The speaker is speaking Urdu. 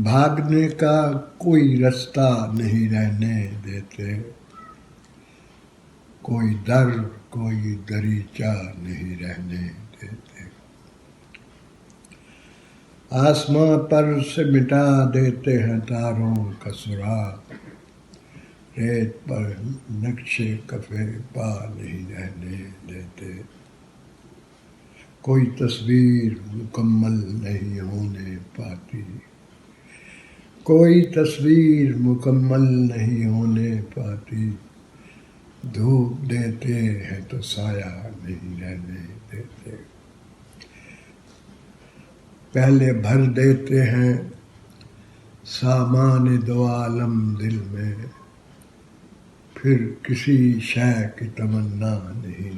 بھاگنے کا کوئی رستہ نہیں رہنے دیتے، کوئی در کوئی دریچہ نہیں رہنے دیتے، آسماں پر سے مٹا دیتے ہیں تاروں کا سراغ، ریت پر نقش کف پا نہیں رہنے دیتے، کوئی تصویر مکمل نہیں ہونے پاتی، کوئی تصویر مکمل نہیں ہونے پاتی، دھوپ دیتے ہیں تو سایہ نہیں رہنے دیتے، پہلے بھر دیتے ہیں سامان دو عالم دل میں، پھر کسی شے کی تمنا نہیں